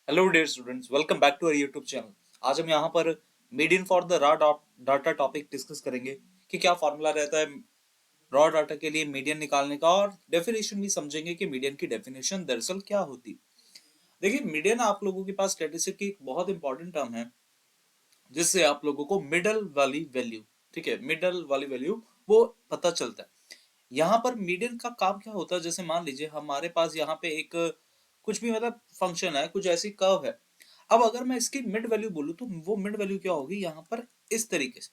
Hello dear students, welcome back to our YouTube channel. आज हम यहाँ पर median for the raw data topic discuss करेंगे कि क्या फॉर्मूला रहता है रॉ डाटा के लिए मीडियन निकालने का, और डेफिनेशन भी समझेंगे कि मीडियन की डेफिनेशन दरअसल क्या होती है। देखिए, मीडियन आप लोगों के पास स्टैटिस्टिक की एक बहुत इंपॉर्टेंट टर्म है जिससे आप लोगों को मिडल वाली वैल्यू, ठीक है, मिडल वाली वैल्यू वो पता चलता है। यहाँ पर मीडियन का काम क्या होता है, जैसे मान लीजिए हमारे पास यहाँ पे एक कुछ भी मतलब फंक्शन है, कुछ ऐसी कर्व है। अब अगर मैं इसकी मिड वैल्यू बोलूँ तो वो मिड वैल्यू क्या होगी यहाँ पर, इस तरीके से।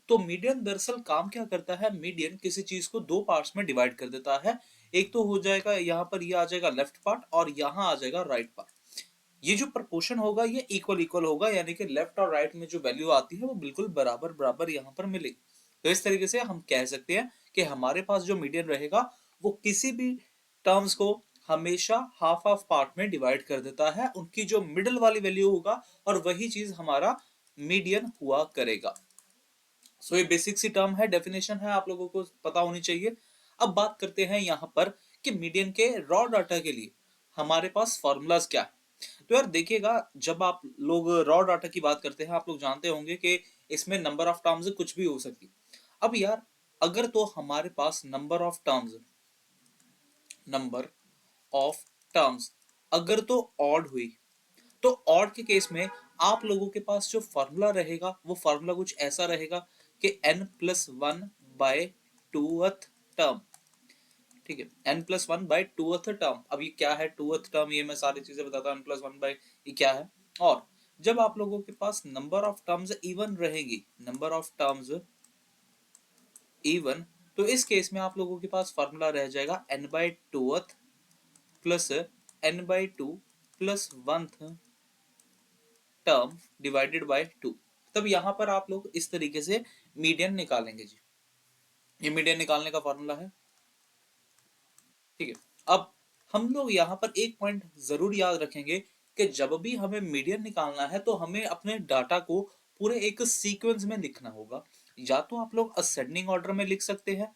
तो मीडियन दरअसल काम क्या करता है, मीडियन किसी चीज को दो पार्ट्स में डिवाइड कर देता है। एक तो हो जाएगा यहाँ पर, ये आ जाएगा लेफ्ट पार्ट और यहाँ आ जाएगा राइट पार्ट। ये जो प्रपोर्शन होगा ये इक्वल इक्वल होगा, यानी कि लेफ्ट और राइट में जो वैल्यू आती है वो बिल्कुल बराबर बराबर यहाँ पर मिलेगी। तो इस तरीके से हम कह सकते हैं कि हमारे पास जो मीडियन रहेगा वो किसी भी टर्म्स को हमेशा हाफ हाफ पार्ट में डिवाइड कर देता है, उनकी जो मिडल वाली वैल्यू होगा, और वही चीज हमारा मीडियन हुआ करेगा। सो ये बेसिक सी टर्म है, डेफिनेशन है, आप लोगों को पता होनी चाहिए। अब बात करते हैं यहाँ पर कि मीडियन के रॉ डाटा के लिए हमारे पास फॉर्मूलाज क्या है। तो यार देखिएगा, जब आप लोग रॉ डाटा की बात करते हैं, आप लोग जानते होंगे कि इसमें नंबर ऑफ टर्म्स कुछ भी हो सकती। अब यार, अगर तो हमारे पास नंबर ऑफ टर्म्स अगर तो ऑड हुई, तो ऑड के केस में आप लोगों के पास जो फॉर्मूला रहेगा वो फॉर्मूला कुछ ऐसा रहेगा कि n+1 बाय टूथ टर्म। ठीक है, n+1 बाय टूथ टर्म। अब ये क्या है टूथ टर्म, ये मैं सारी चीजें बताता हूँ। n+1 बाय ये क्या है। और जब आप लोगों के पास नंबर ऑफ टर्म्स इवन रहेगी, नंबर ऑफ टर्म्स इवन, तो इस केस में आप लोगों के पास फॉर्मूला रह जाएगा n/2th plus n/2 plus 1th term divided by 2। तब यहां पर आप लोग इस तरीके से मीडियन निकालेंगे जी। ये मीडियन निकालने का फॉर्मूला है। ठीक है। अब हम लोग यहाँ पर एक पॉइंट जरूर याद रखेंगे कि जब भी हमें मीडियन निकालना है तो हमें अपने डाटा को पूरे एक सीक्वेंस में लिखना होगा। या तो आप लोग असेंडिंग ऑर्डर में लिख सकते हैं,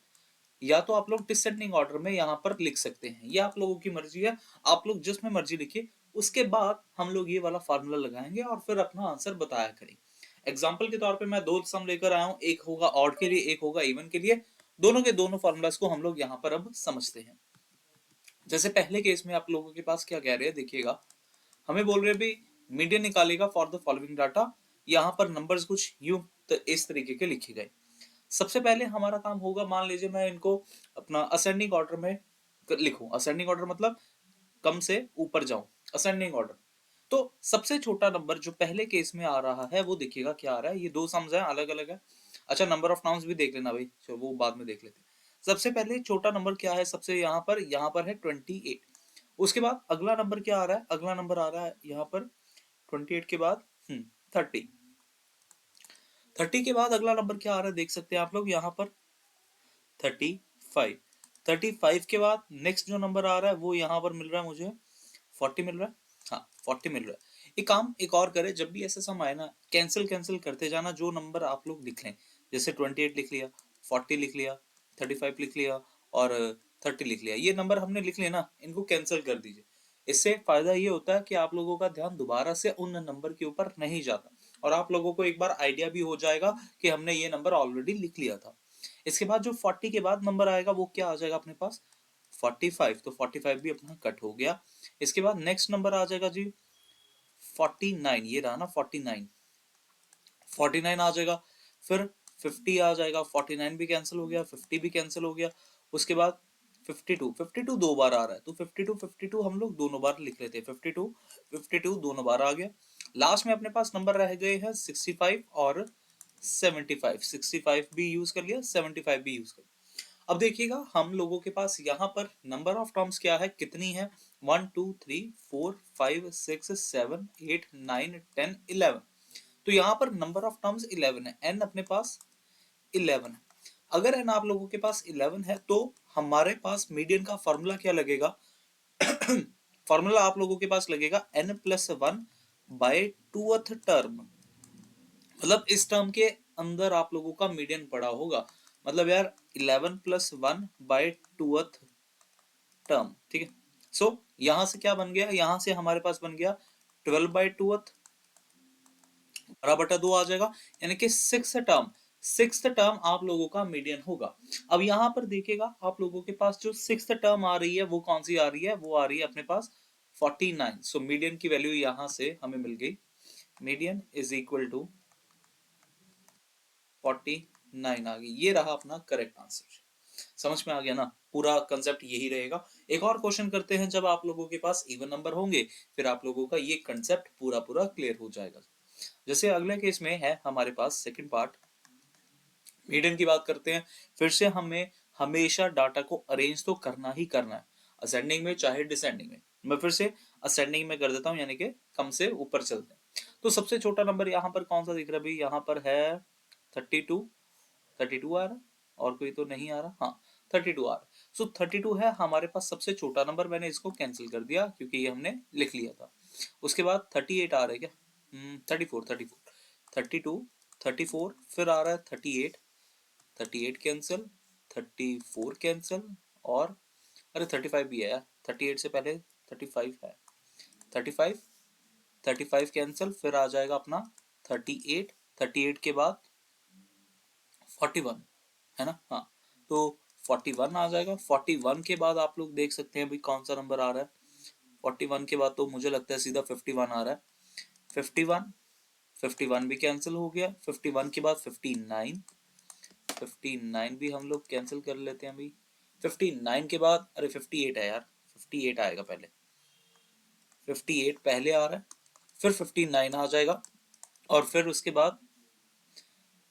या तो आप लोग डिसेंडिंग ऑर्डर में यहाँ पर लिख सकते हैं। ये आप लोगों की मर्जी है, आप लोग जिसमें मर्जी लिखिए। उसके बाद हम लोग ये वाला फार्मूला लगाएंगे और फिर अपना आंसर बताया करेंगे। एग्जाम्पल के तौर पे मैं दो सम लेकर आया हूं, एक होगा ऑड के लिए, एक होगा इवन के लिए। दोनों के दोनों फार्मूलाज को हम लोग यहाँ पर अब समझते हैं। जैसे पहले केस में आप लोगों के पास क्या कह रहे हैं, देखिएगा, हमें बोल रहे हैं भी मीडियन निकालेगा फॉर द फॉलोइंग डाटा। यहाँ पर नंबर्स कुछ यूं तो इस तरीके के लिखे गए। सबसे पहले हमारा काम होगा, मान लीजिए मैं इनको अपना असेंडिंग ऑर्डर में लिखूं। असेंडिंग ऑर्डर मतलब कम से ऊपर जाऊं, असेंडिंग ऑर्डर। तो सबसे छोटा नंबर जो पहले केस में आ रहा है वो देखिएगा क्या आ रहा है। ये दो सम्स हैं, अलग अलग है। अच्छा, नंबर ऑफ नाउन्स भी देख लेना भाई, चलो वो बाद में देख लेते हैं। सबसे पहले छोटा नंबर क्या है, सबसे यहाँ पर है 28। उसके बाद अगला नंबर क्या आ रहा है, अगला नंबर आ रहा है यहाँ पर 28 के बाद 30। 30 के बाद अगला नंबर क्या आ रहा है, देख सकते हैं आप लोग यहाँ पर 35। 35 के बाद नेक्स्ट जो नंबर आ रहा है वो यहाँ पर मिल रहा है मुझे 40 मिल रहा है। हाँ, 40 मिल रहा है। एक काम एक और करे, जब भी ऐसे सम आए ना, कैंसिल कैंसिल करते जाना, जो नंबर आप लोग लिख लें। जैसे 28 लिख लिया, 40 लिख लिया, 35 लिख लिया और 30 लिख लिया। ये नंबर हमने लिख लिया ना, इनको कैंसिल कर दीजिए। इससे फायदा ये होता है कि आप लोगों का ध्यान दोबारा से उन नंबर के ऊपर नहीं जाता, और आप लोगों को एक बार आइडिया भी हो जाएगा कि हमने ये नंबर ऑलरेडी लिख लिया था। इसके बाद जो 40 के बाद नंबर आएगा वो क्या आ जाएगा अपने पास, 45। तो 45 भी अपना कट हो गया। इसके बाद नेक्स्ट नंबर आ जाएगा जी 49। ये रहा ना 49, 49 आ जाएगा। फिर 50 आ जाएगा, 49 भी कैंसिल हो गया, 50 भी कैंसिल हो गया। उसके बाद 52, 52 दो बार आ रहा है तो 52 52 हम लोग दोनों बार लिख लेते हैं। 52 52 दोनों बार आ गया। लास्ट में अपने पास नंबर रह गए हैं 65 और 75। 65 भी यूज कर लिया, 75 भी यूज कर लिया। अब देखिएगा, हम लोगों के पास यहाँ पर नंबर ऑफ टर्म्स क्या है, कितनी है, 1 2 3 4 5 6 7 8 9 10 11। तो यहाँ पर नंबर ऑफ टर्म्स 11 है, एन अपने पास 11 है। अगर एन आप लोगों के पास 11 है तो हमारे पास मीडियन का फॉर्मूला क्या लगेगा, फॉर्मूला आप लोगों के पास लगेगा n+1 बाय टूथ टर्म। मतलब इस टर्म के अंदर आप लोगों का मीडियन पड़ा होगा। मतलब यार 11+1 बाय टूथ टर्म। ठीक है। सो यहां से क्या बन गया, यहां से हमारे पास बन गया 12/2 12/2 आ जाएगा, यानी कि सिक्स टर्म आप लोगों का मीडियन होगा। अब यहाँ पर देखिएगा आप लोगों के पास जो सिक्स टर्म आ रही है वो कौन सी आ रही है, वो आ रही है अपने पास 49। सो मीडियन की वैल्यू यहाँ से हमें मिल गई, मीडियन इज इक्वल टू 49 आ गई। ये रहा अपना करेक्ट आंसर। समझ में आ गया ना, पूरा कंसेप्ट यही रहेगा। एक और क्वेश्चन करते हैं, जब आप लोगों के पास इवन नंबर होंगे फिर आप लोगों का ये कंसेप्ट पूरा पूरा क्लियर हो जाएगा। जैसे अगले केस में है हमारे पास सेकंड पार्ट, मीडियन की बात करते हैं। फिर से हमें हमेशा डाटा को अरेंज तो करना ही करना है, असेंडिंग में चाहे डिसेंडिंग में। मैं फिर से असेंडिंग में कर देता हूँ, यानी कि कम से ऊपर चलते हैं। तो सबसे छोटा नंबर यहाँ पर कौन सा दिख रहा है भाई, यहाँ पर है 32। 32 आ रहा, और कोई तो नहीं आ रहा, हाँ 32 आ रहा। सो 32 है हमारे पास सबसे छोटा नंबर, मैंने इसको कैंसिल कर दिया क्योंकि ये हमने लिख लिया था। उसके बाद 38 आ रहा है क्या, 34 32 34, फिर आ रहा है 38, 38 कैंसिल, 34 कैंसिल, और अरे 35 भी है यार, 38 से पहले 35 है, 35 35 कैंसिल, फिर आ जाएगा अपना 38, 38 के बाद 41 है ना, हाँ तो 41 आ जाएगा। 41 के बाद आप लोग देख सकते हैं भाई कौन सा नंबर आ रहा है, 41 के बाद तो मुझे लगता है सीधा 51 आ रहा है। 51 51 भी कैंसिल हो गया, 51 के बाद 59, 59 भी हम लोग कैंसिल कर लेते हैं भाई। 59 के बाद अरे 58 है यार, 58 आएगा पहले, 58 पहले आ रहा है, फिर 59 आ जाएगा, और फिर उसके बाद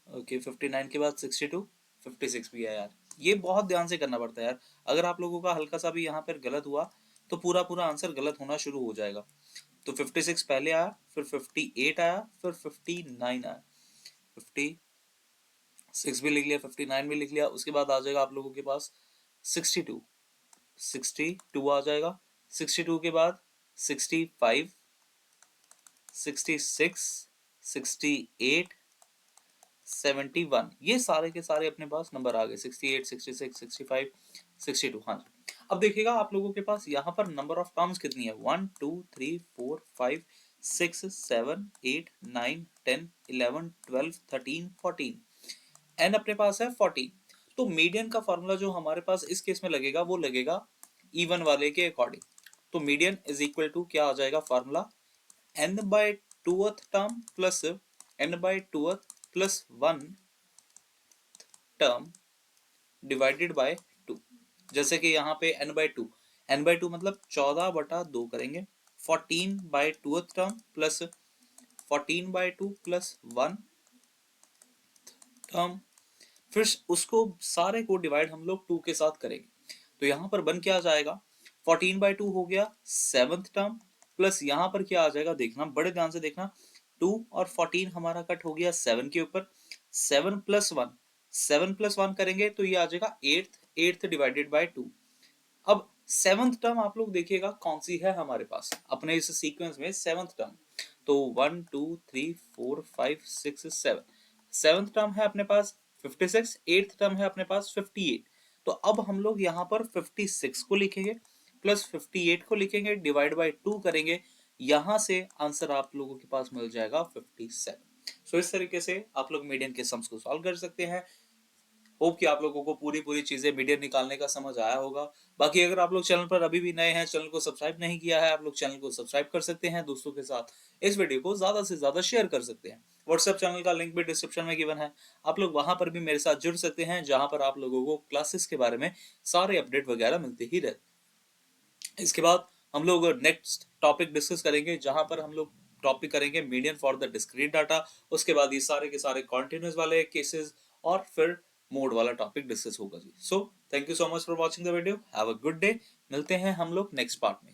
ओके 59 के बाद 62, 56 भी है यार। ये बहुत ध्यान से करना पड़ता है यार, अगर आप लोगों का हल्का सा भी यहाँ पर गलत हुआ तो पूरा पूरा आंसर गलत होना शुरू हो जाएगा। तो 56 पहले आया, फिर 58 आया, फिर 59 आया, 56 भी लिख लिया, 59 भी लिख लिया। उसके बाद आ जाएगा आप लोगों के पास 62, 62 आ जाएगा। 62 के बाद 65, 66, 68, 71, ये सारे के सारे अपने पास नंबर आ गए, 68, 66, 65, 62। हाँ जी, अब देखिएगा आप लोगों के पास यहाँ पर नंबर ऑफ टर्म्स कितनी है, 1 2 3 4 5 6 7 8 9 10 11 12 13 14, एन अपने पास है 14। तो मीडियन का फॉर्मूला जो हमारे पास इस केस में लगेगा वो लगेगा इवन वाले के अकॉर्डिंग। तो मीडियन इज इक्वल टू क्या आ जाएगा formula, n by twoth term plus n by twoth plus 1 term divided by 2। जैसे कि यहाँ पे n/2 मतलब 14/2 करेंगे, 14/2 टर्म प्लस 14/2 प्लस 1 टर्म, फिर उसको सारे को डिवाइड हम लोग 2 के साथ करेंगे। तो यहाँ पर बन क्या जाएगा, 14/2 हो गया 7th टर्म, प्लस यहाँ पर क्या आ जाएगा देखना, बड़े ध्यान से देखना, 2 और 14 हमारा कट हो गया 7 के ऊपर, 7 प्लस 1, 7 प्लस 1 करेंगे तो ये आ जाएगा 8th डिवाइडेड बाय 2। अब 7th टर्म आप लोग देखिएगा कौन सी है हमारे पास अपने इस सीक्वेंस में, 7th टर्म तो 1 2 3 4 5 6 7, 7th टर्म है अपने पास 56, 8th टर्म है अपने पास 58। तो अब हम लोग यहाँ पर 56 को लिखेंगे प्लस 58 को लिखेंगे, डिवाइड बाय 2 करेंगे, यहां से आंसर आप लोगों के पास मिल जाएगा 57। सो इस तरीके से आप लोग मीडियन के सम्स को सॉल्व कर सकते हैं। होप कि आप लोगों को पूरी चीजें मीडियन निकालने का समझ आया होगा। बाकी अगर आप लोग चैनल पर अभी भी नए हैं, चैनल को सब्सक्राइब नहीं किया है, आप लोग चैनल को सब्सक्राइब कर सकते हैं, दोस्तों के साथ इस वीडियो को ज्यादा से ज्यादा शेयर कर सकते हैं। व्हाट्सएप चैनल का लिंक भी डिस्क्रिप्शन में गिवन है, आप लोग वहां पर भी मेरे साथ जुड़ सकते हैं, जहां पर आप लोगों को क्लासेस के बारे में सारे अपडेट वगैरह मिलते ही रहते। इसके बाद हम लोग नेक्स्ट टॉपिक डिस्कस करेंगे, जहां पर हम लोग टॉपिक करेंगे median for the discrete data. उसके बाद ये सारे के सारे कॉन्टिन्यूस वाले केसेस, और फिर मोड वाला टॉपिक डिस्कस होगा जी। So thank you so much for watching the video, have a good day, मिलते हैं हम लोग नेक्स्ट पार्ट में।